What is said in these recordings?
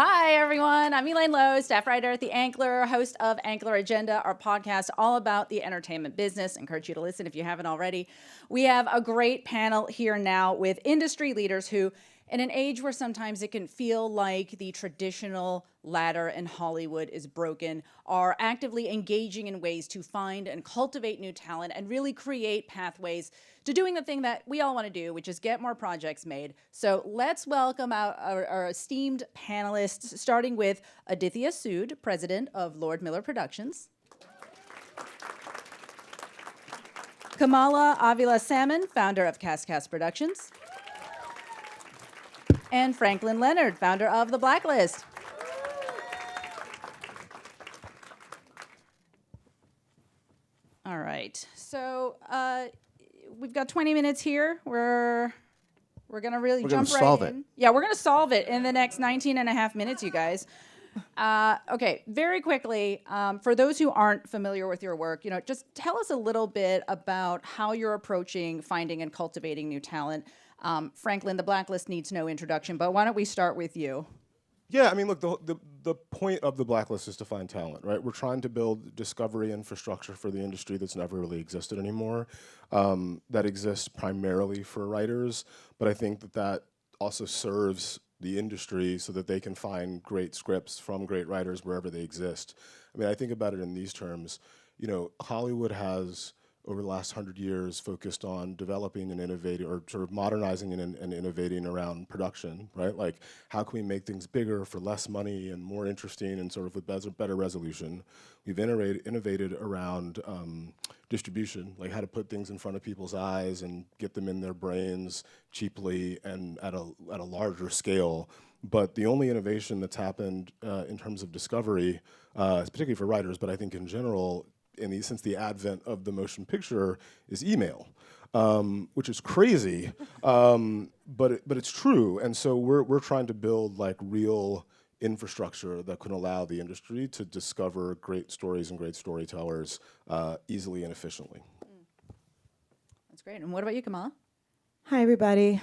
Hi, everyone. I'm Elaine Low, staff writer at The Ankler, host of Ankler Agenda, our podcast all about the entertainment business. I encourage you to listen if you haven't already. We have a great panel here now with industry leaders who, in an age where sometimes it can feel like the traditional ladder in Hollywood is broken, are actively engaging in ways to find and cultivate new talent and really create pathways to doing the thing that we all want to do, which is get more projects made. So let's welcome our esteemed panelists, starting with Aditya Sood, president of Lord Miller Productions. Kamala Avila-Salmon, founder of Cast Productions. And Franklin Leonard, founder of the Blacklist. All right, so we've got 20 minutes here. We're gonna really jump right in. Yeah, we're gonna solve it in the next 19 and a half minutes, you guys. Okay, very quickly, for those who aren't familiar with your work, just tell us a little bit about how you're approaching finding and cultivating new talent. Franklin, the Blacklist needs no introduction, but why don't we start with you? Yeah, I mean, look, the point of the Blacklist is to find talent, right? We're trying to build discovery infrastructure for the industry that's never really existed anymore, that exists primarily for writers, but I think that also serves the industry so that they can find great scripts from great writers wherever they exist. I mean, I think about it in these terms. Hollywood has, over the last 100 years, focused on developing and innovating, or sort of modernizing and innovating around production, right? Like, how can we make things bigger for less money and more interesting and sort of with better resolution? We've innovated around distribution, like how to put things in front of people's eyes and get them in their brains cheaply and at a larger scale. But the only innovation that's happened in terms of discovery, particularly for writers, but I think in general, since the advent of the motion picture, is email, which is crazy, but it's true. And so we're trying to build like real infrastructure that can allow the industry to discover great stories and great storytellers easily and efficiently. That's great. And what about you, Kamala? Hi, everybody.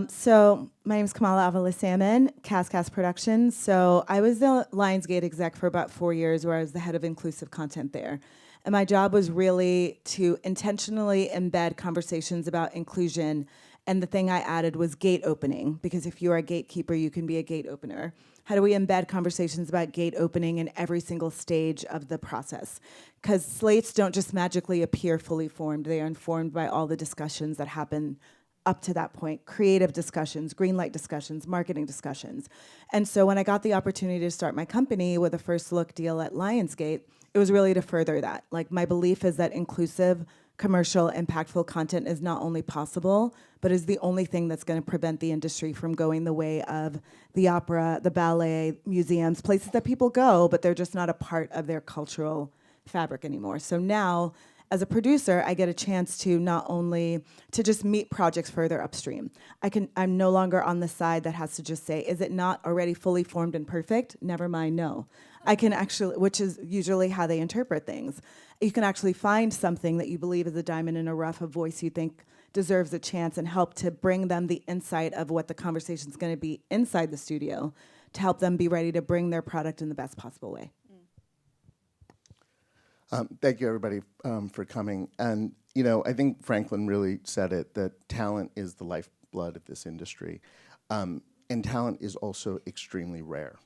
So my name is Kamala Avila-Salmon, Cast Productions. So I was the Lionsgate exec for about 4 years, where I was the head of inclusive content there. And my job was really to intentionally embed conversations about inclusion. And the thing I added was gate opening, because if you're a gatekeeper, you can be a gate opener. How do we embed conversations about gate opening in every single stage of the process? Because slates don't just magically appear fully formed. They are informed by all the discussions that happen up to that point: creative discussions, green light discussions, marketing discussions. And so when I got the opportunity to start my company with a first look deal at Lionsgate, it was really to further that. Like, my belief is that inclusive, commercial, impactful content is not only possible, but is the only thing that's going to prevent the industry from going the way of the opera, the ballet, museums, places that people go, but they're just not a part of their cultural fabric anymore. So now, as a producer, I get a chance to not only to just meet projects further upstream. I'm no longer on the side that has to just say, is it not already fully formed and perfect? Never mind, no. I can actually, which is usually how they interpret things. You can actually find something that you believe is a diamond in a rough, a voice you think deserves a chance, and help to bring them the insight of what the conversation's gonna be inside the studio to help them be ready to bring their product in the best possible way. Thank you, everybody, for coming. And I think Franklin really said it, that talent is the lifeblood of this industry. And talent is also extremely rare.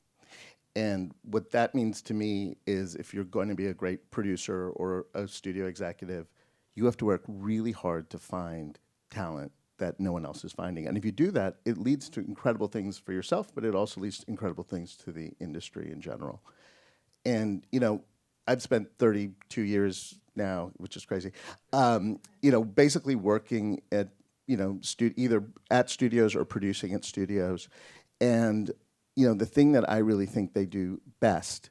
And what that means to me is, if you're going to be a great producer or a studio executive, you have to work really hard to find talent that no one else is finding. And if you do that, it leads to incredible things for yourself, but it also leads to incredible things to the industry in general. And I've spent 32 years now, which is crazy, basically working at, either at studios or producing at studios. And, the thing that I really think they do best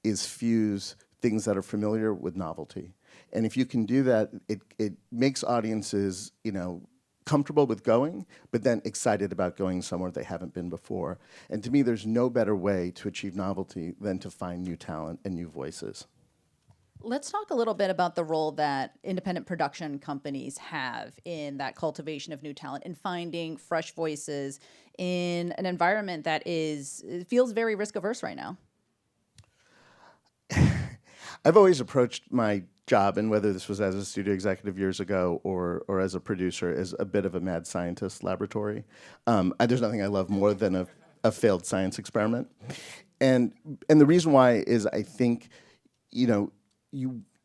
is fuse things that are familiar with novelty. And if you can do that, it makes audiences, comfortable with going, but then excited about going somewhere they haven't been before. And to me, there's no better way to achieve novelty than to find new talent and new voices. Let's talk a little bit about the role that independent production companies have in that cultivation of new talent and finding fresh voices in an environment that feels very risk averse right now. I've always approached my job, and whether this was as a studio executive years ago or as a producer, as a bit of a mad scientist laboratory. There's nothing I love more than a failed science experiment. And the reason why is I think,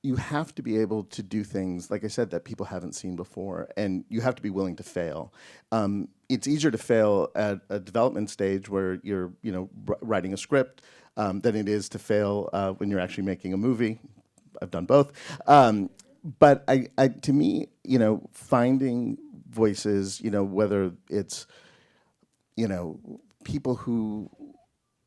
you have to be able to do things, like I said, that people haven't seen before, and you have to be willing to fail. It's easier to fail at a development stage where you're, writing a script than it is to fail when you're actually making a movie. I've done both. But to me, finding voices, whether it's, people who,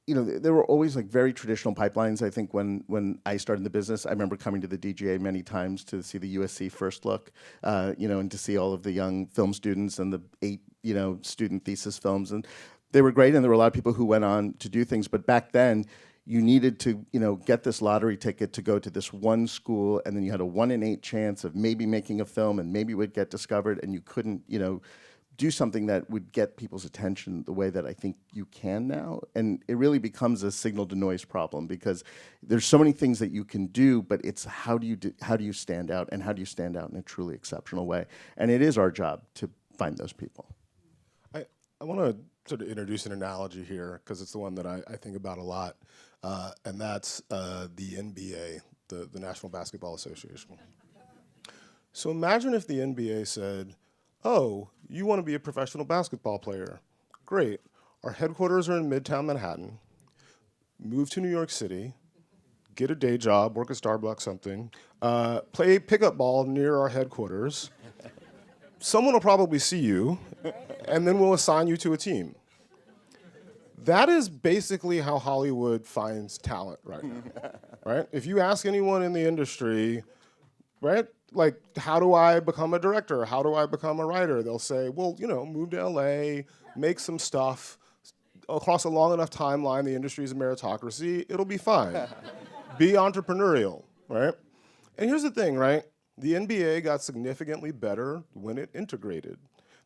there were always like very traditional pipelines. I think when I started the business, I remember coming to the DGA many times to see the USC First Look, and to see all of the young film students and the 8, student thesis films. And they were great, and there were a lot of people who went on to do things. But back then, you needed to, get this lottery ticket to go to this one school, and then you had a 1 in 8 chance of maybe making a film, and maybe it would get discovered, and you couldn't, do something that would get people's attention the way that I think you can now. And it really becomes a signal to noise problem, because there's so many things that you can do, but it's how do you stand out, and how do you stand out in a truly exceptional way? And it is our job to find those people. I want to sort of introduce an analogy here, because it's the one that I think about a lot, and that's the NBA, the National Basketball Association. So imagine if the NBA said, oh, you want to be a professional basketball player. Great. Our headquarters are in Midtown Manhattan. Move to New York City. Get a day job, work at Starbucks, something. Play pickup ball near our headquarters. Someone will probably see you, and then we'll assign you to a team. That is basically how Hollywood finds talent right now, right? If you ask anyone in the industry, right, like, how do I become a director? How do I become a writer? They'll say, well, move to LA, make some stuff. Across a long enough timeline, the industry is a meritocracy, it'll be fine. Be entrepreneurial, right? And here's the thing, right? The NBA got significantly better when it integrated.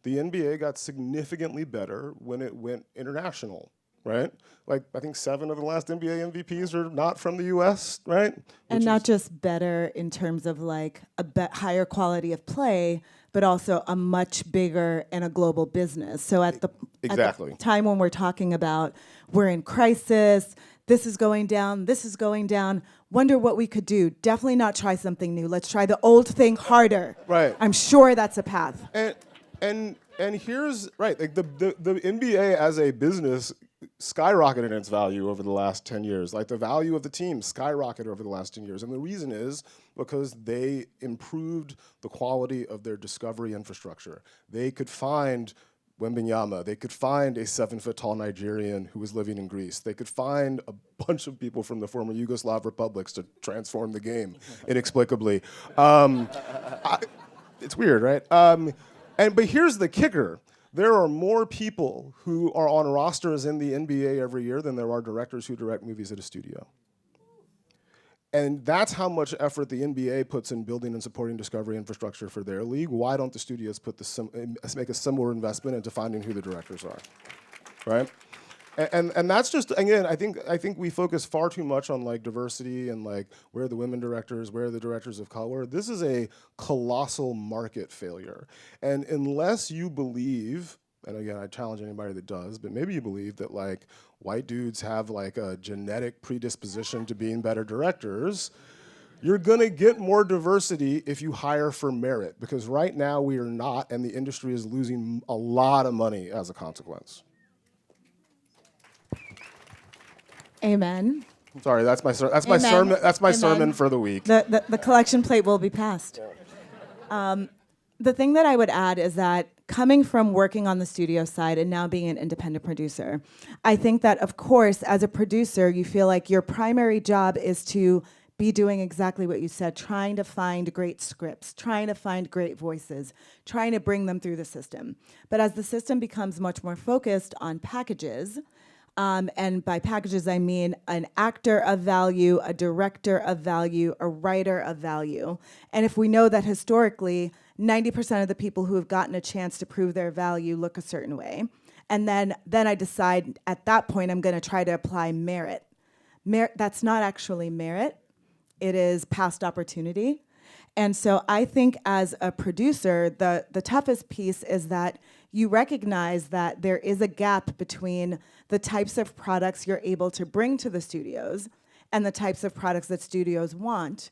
The NBA got significantly better when it went international, right? Like, I think 7 of the last NBA MVPs are not from the US, right? And not just better in terms of like a higher quality of play, but also a much bigger and a global business. So at the time when we're talking about we're in crisis, this is going down, wonder what we could do. Definitely not try something new. Let's try the old thing harder. Right. I'm sure that's a path. And here's, right, like the NBA as a business skyrocketed in its value over the last 10 years. Like, the value of the team skyrocketed over the last 10 years. And the reason is because they improved the quality of their discovery infrastructure. They could find Wembanyama. They could find a 7-foot-tall Nigerian who was living in Greece. They could find a bunch of people from the former Yugoslav republics to transform the game inexplicably. It's weird, right? But here's the kicker. There are more people who are on rosters in the NBA every year than there are directors who direct movies at a studio. And that's how much effort the NBA puts in building and supporting discovery infrastructure for their league. Why don't the studios make a similar investment into finding who the directors are, right? And that's just, again, I think we focus far too much on like diversity and like where are the women directors, where are the directors of color. This is a colossal market failure. And unless you believe, and again, I challenge anybody that does, but maybe you believe that like white dudes have like a genetic predisposition to being better directors, you're gonna get more diversity if you hire for merit, because right now we are not, and the industry is losing a lot of money as a consequence. Amen. Sorry, that's my sermon. That's my sermon for the week. The collection plate will be passed. The thing that I would add is that coming from working on the studio side and now being an independent producer, I think that, of course, as a producer, you feel like your primary job is to be doing exactly what you said, trying to find great scripts, trying to find great voices, trying to bring them through the system. But as the system becomes much more focused on packages, And by packages, I mean an actor of value, a director of value, a writer of value. And if we know that historically, 90% of the people who have gotten a chance to prove their value look a certain way. And then I decide at that point I'm going to try to apply merit. That's not actually merit. It is past opportunity. And so I think as a producer, the toughest piece is that you recognize that there is a gap between the types of products you're able to bring to the studios and the types of products that studios want.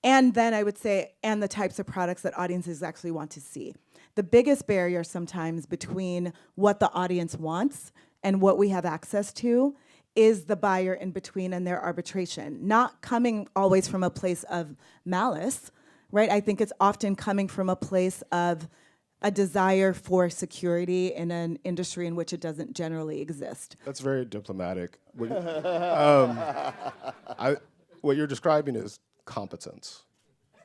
And then I would say, and the types of products that audiences actually want to see. The biggest barrier sometimes between what the audience wants and what we have access to is the buyer in between and their arbitration. Not coming always from a place of malice, right? I think it's often coming from a place of a desire for security in an industry in which it doesn't generally exist. That's very diplomatic. What you're describing is competence.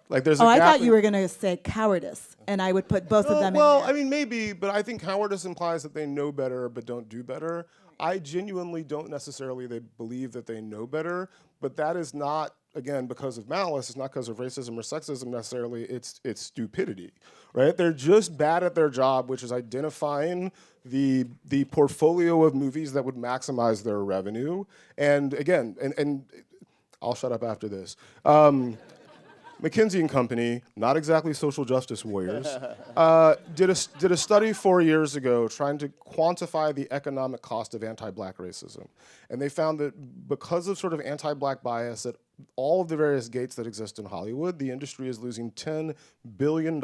Like there's a I gap thought you were going to say cowardice, and I would put both of them well, in there. I mean, maybe, but I think cowardice implies that they know better but don't do better. I genuinely don't necessarily believe that they know better, but that is not, again, because of malice. It's not because of racism or sexism necessarily. It's stupidity, right? They're just bad at their job, which is identifying the portfolio of movies that would maximize their revenue. And again, and I'll shut up after this. McKinsey & Company, not exactly social justice warriors, did a study 4 years ago trying to quantify the economic cost of anti-black racism. And they found that because of sort of anti-black bias at all of the various gates that exist in Hollywood, the industry is losing $10 billion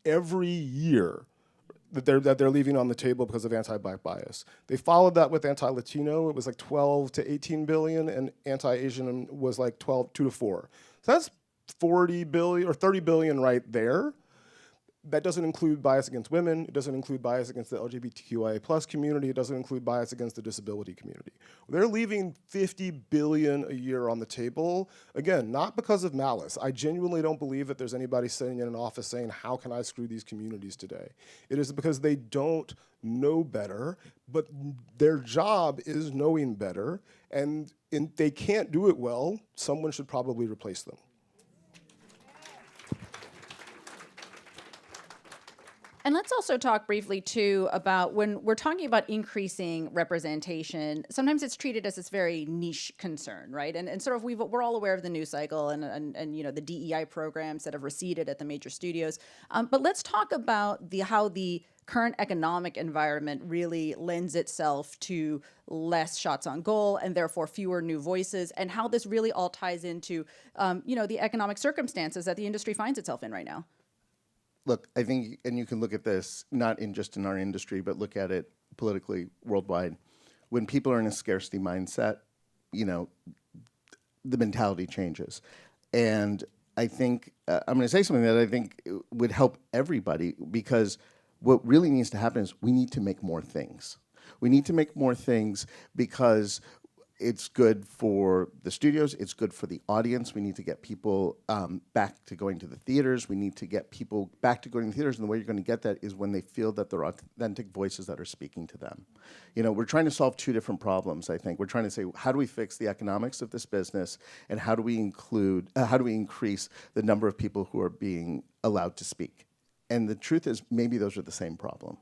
every year that they're leaving on the table because of anti-black bias. They followed that with anti-Latino. It was like 12 to 18 billion, and anti-Asian was like 2 to 4. So that's 40 billion or 30 billion right there. That doesn't include bias against women. It doesn't include bias against the LGBTQIA+ community. It doesn't include bias against the disability community. They're leaving 50 billion a year on the table. Again, not because of malice. I genuinely don't believe that there's anybody sitting in an office saying, how can I screw these communities today? It is because they don't know better, but their job is knowing better, and they can't do it well. Someone should probably replace them. And let's also talk briefly, too, about when we're talking about increasing representation, sometimes it's treated as this very niche concern, right? And sort of we're all aware of the news cycle and you know, the DEI programs that have receded at the major studios. But let's talk about how the current economic environment really lends itself to less shots on goal and therefore fewer new voices, and how this really all ties into, you know, the economic circumstances that the industry finds itself in right now. Look, I think, and you can look at this not just in our industry, but look at it politically worldwide. When people are in a scarcity mindset, you know, the mentality changes. And I think, I'm going to say something that I think would help everybody, because what really needs to happen is we need to make more things. We need to make more things because it's good for the studios, it's good for the audience. We need to get people back to going to the theaters. We need to get people back to going to the theaters, and the way you're going to get that is when they feel that there are authentic voices that are speaking to them. You know, we're trying to solve two different problems, I think. We're trying to say, how do we fix the economics of this business, and how do we increase the number of people who are being allowed to speak? And the truth is, maybe those are the same problem.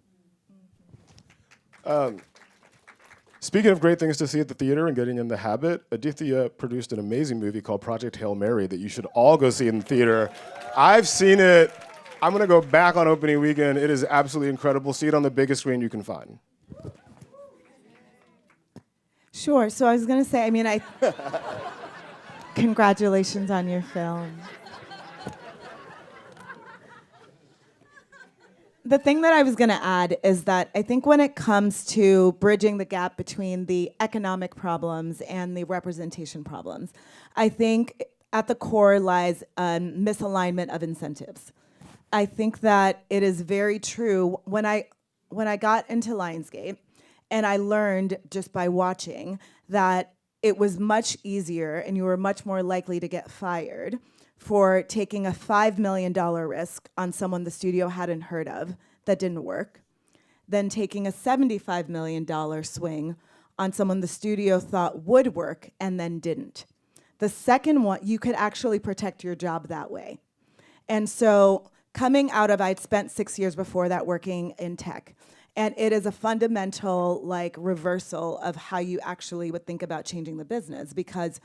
Speaking of great things to see at the theater and getting in the habit, Aditya produced an amazing movie called Project Hail Mary that you should all go see in the theater. I've seen it. I'm going to go back on opening weekend. It is absolutely incredible. See it on the biggest screen you can find. Sure. So I was going to say, I mean, congratulations on your film. The thing that I was going to add is that I think when it comes to bridging the gap between the economic problems and the representation problems, I think at the core lies a misalignment of incentives. I think that it is very true. When I got into Lionsgate, and I learned just by watching that it was much easier and you were much more likely to get fired for taking a $5 million risk on someone the studio hadn't heard of that didn't work, than taking a $75 million swing on someone the studio thought would work and then didn't. The second one, you could actually protect your job that way. And so coming out of, I'd spent 6 years before that working in tech. And it is a fundamental reversal of how you actually would think about changing the business, because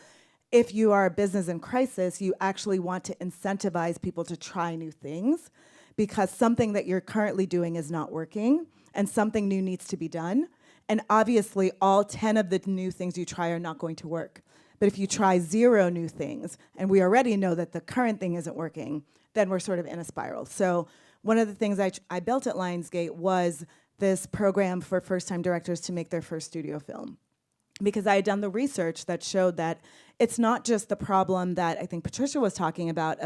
if you are a business in crisis, you actually want to incentivize people to try new things, because something that you're currently doing is not working and something new needs to be done. And obviously all 10 of the new things you try are not going to work. But if you try 0 new things, and we already know that the current thing isn't working, then we're sort of in a spiral. So one of the things I built at Lionsgate was this program for first-time directors to make their first studio film. Because I had done the research that showed that it's not just the problem that I think Patricia was talking about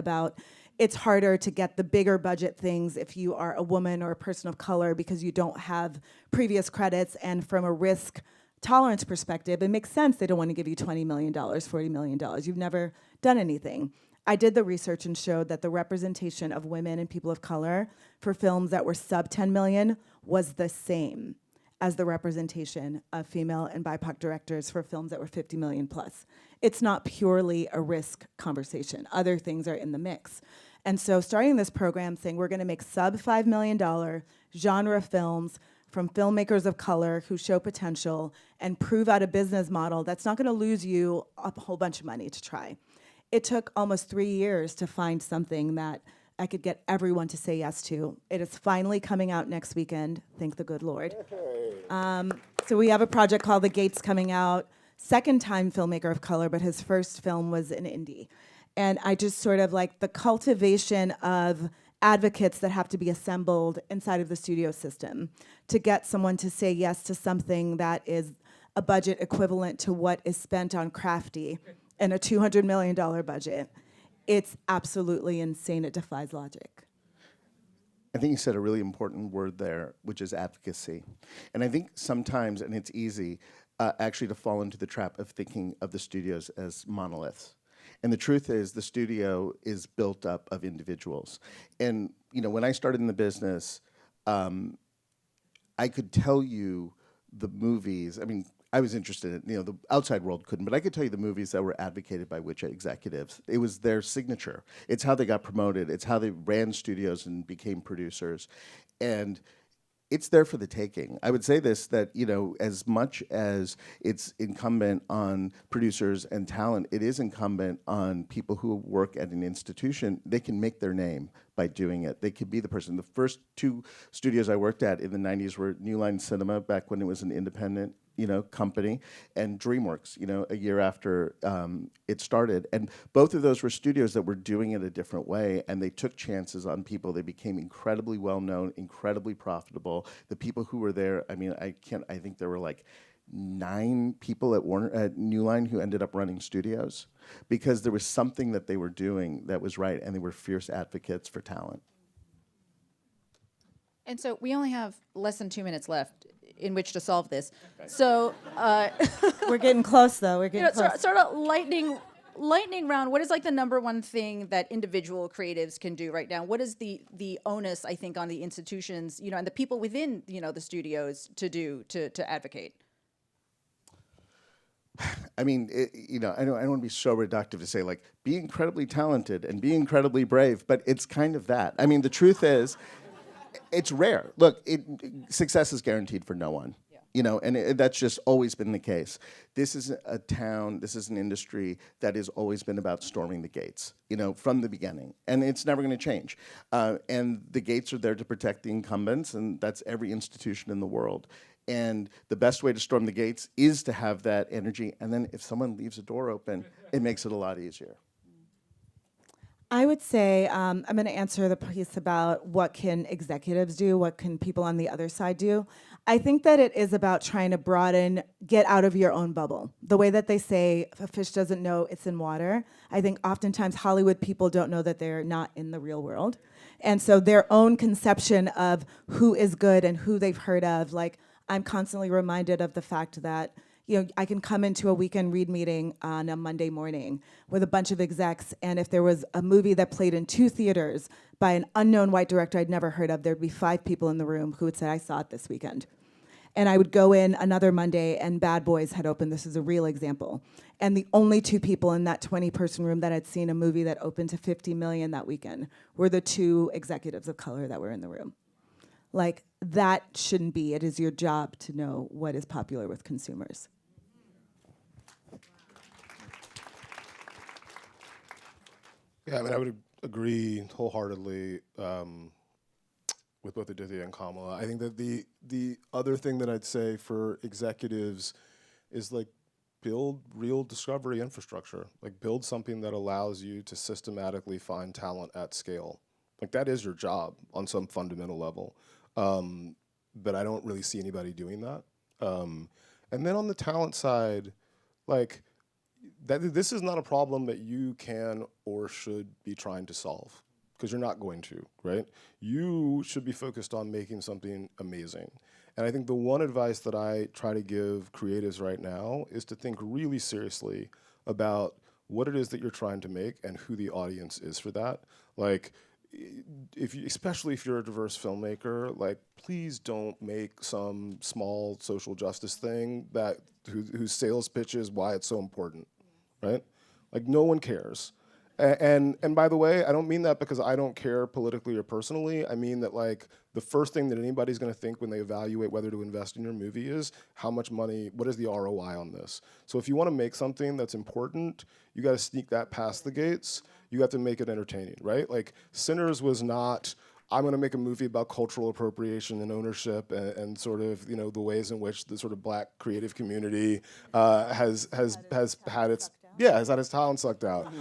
it's harder to get the bigger budget things if you are a woman or a person of color because you don't have previous credits, and from a risk tolerance perspective, it makes sense they don't want to give you $20 million, $40 million. You've never done anything. I did the research and showed that the representation of women and people of color for films that were sub 10 million was the same as the representation of female and BIPOC directors for films that were 50 million plus. It's not purely a risk conversation. Other things are in the mix. And so starting this program saying we're gonna make sub $5 million genre films from filmmakers of color who show potential and prove out a business model that's not gonna lose you a whole bunch of money to try. It took almost 3 years to find something that I could get everyone to say yes to. It is finally coming out next weekend, thank the good Lord. So we have a project called The Gates coming out, second time filmmaker of color, but his first film was an indie. And I just sort of the cultivation of advocates that have to be assembled inside of the studio system to get someone to say yes to something that is a budget equivalent to what is spent on Crafty and a $200 million budget. It's absolutely insane. It defies logic. I think you said a really important word there, which is advocacy. And I think sometimes, and it's easy, actually to fall into the trap of thinking of the studios as monoliths. And the truth is, the studio is built up of individuals. And when I started in the business, I could tell you the movies. I mean, I was interested in, the outside world couldn't, but I could tell you the movies that were advocated by which executives. It was their signature. It's how they got promoted. It's how they ran studios and became producers. And it's there for the taking. I would say this, that, as much as it's incumbent on producers and talent, it is incumbent on people who work at an institution. They can make their name by doing it. They could be the person. The first 2 studios I worked at in the 90s were New Line Cinema, back when it was an independent company, and DreamWorks, a year after it started. And both of those were studios that were doing it a different way, and they took chances on people. They became incredibly well-known, incredibly profitable. The people who were there, I think there were 9 people at New Line who ended up running studios because there was something that they were doing that was right, and they were fierce advocates for talent. And so we only have less than 2 minutes left in which to solve this. So We're getting close, though. We're getting close. Sort of lightning round. What is the number one thing that individual creatives can do right now? What is the onus, I think, on the institutions, and the people within, the studios to do to advocate? I mean, I don't want to be so reductive to say be incredibly talented and be incredibly brave, but it's kind of that. I mean, the truth is, it's rare. Look, success is guaranteed for no one. And that's just always been the case. This is a town, this is an industry that has always been about storming the gates, from the beginning. And it's never going to change. And the gates are there to protect the incumbents, and that's every institution in the world. And the best way to storm the gates is to have that energy. And then if someone leaves a door open, it makes it a lot easier. I would say I'm going to answer the piece about what can executives do, what can people on the other side do. I think that it is about trying to broaden, get out of your own bubble. The way that they say a fish doesn't know it's in water, I think oftentimes Hollywood people don't know that they're not in the real world. And so their own conception of who is good and who they've heard of, I'm constantly reminded of the fact that I can come into a weekend read meeting on a Monday morning with a bunch of execs, and if there was a movie that played in 2 theaters by an unknown white director I'd never heard of, there'd be 5 people in the room who would say, I saw it this weekend. And I would go in another Monday and Bad Boys had opened. This is a real example. And the only two people in that 20-person room that had seen a movie that opened to 50 million that weekend were the two executives of color that were in the room. Like, that shouldn't be. It is your job to know what is popular with consumers. Yeah, I mean, I would agree wholeheartedly with both Aditya and Kamala. I think that the other thing that I'd say for executives is like build real discovery infrastructure. Like build something that allows you to systematically find talent at scale. Like that is your job on some fundamental level. But I don't really see anybody doing that. And then on the talent side, like this is not a problem that you can or should be trying to solve, because you're not going to, right? You should be focused on making something amazing. And I think the one advice that I try to give creatives right now is to think really seriously about what it is that you're trying to make and who the audience is for that. Like, especially if you're a diverse filmmaker, like please don't make some small social justice thing that whose sales pitch is why it's so important, right? Like no one cares. And by the way, I don't mean that because I don't care politically or personally. I mean that like the first thing that anybody's going to think when they evaluate whether to invest in your movie is how much money, what is the ROI on this? So if you want to make something that's important, you got to sneak that past the gates. You have to make it entertaining, right? Like Sinners was not, I'm going to make a movie about cultural appropriation and ownership and sort of, you know, the ways in which the sort of black creative community has had its talent sucked out.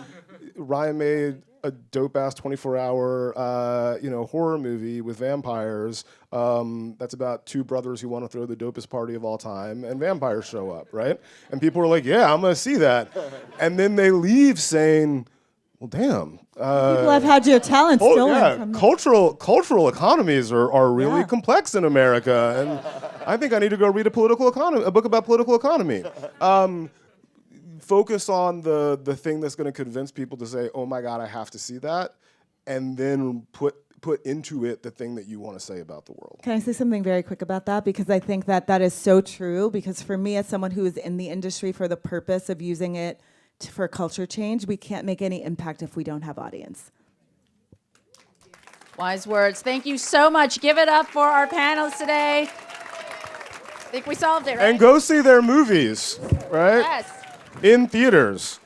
Ryan made a dope-ass 24-hour, horror movie with vampires that's about two brothers who want to throw the dopest party of all time, and vampires show up, right? And people are like, yeah, I'm going to see that. And then they leave saying, well, damn. People have had your talent stolen from them. Cultural economies are really complex in America, and I think I need to go read a book about political economy. Focus on the thing that's going to convince people to say, oh my God, I have to see that, and then put into it the thing that you want to say about the world. Can I say something very quick about that? Because I think that is so true, because for me, as someone who is in the industry for the purpose of using it for culture change, we can't make any impact if we don't have audience. Wise words. Thank you so much. Give it up for our panelists today. I think we solved it, right? And go see their movies, right? Yes. In theaters.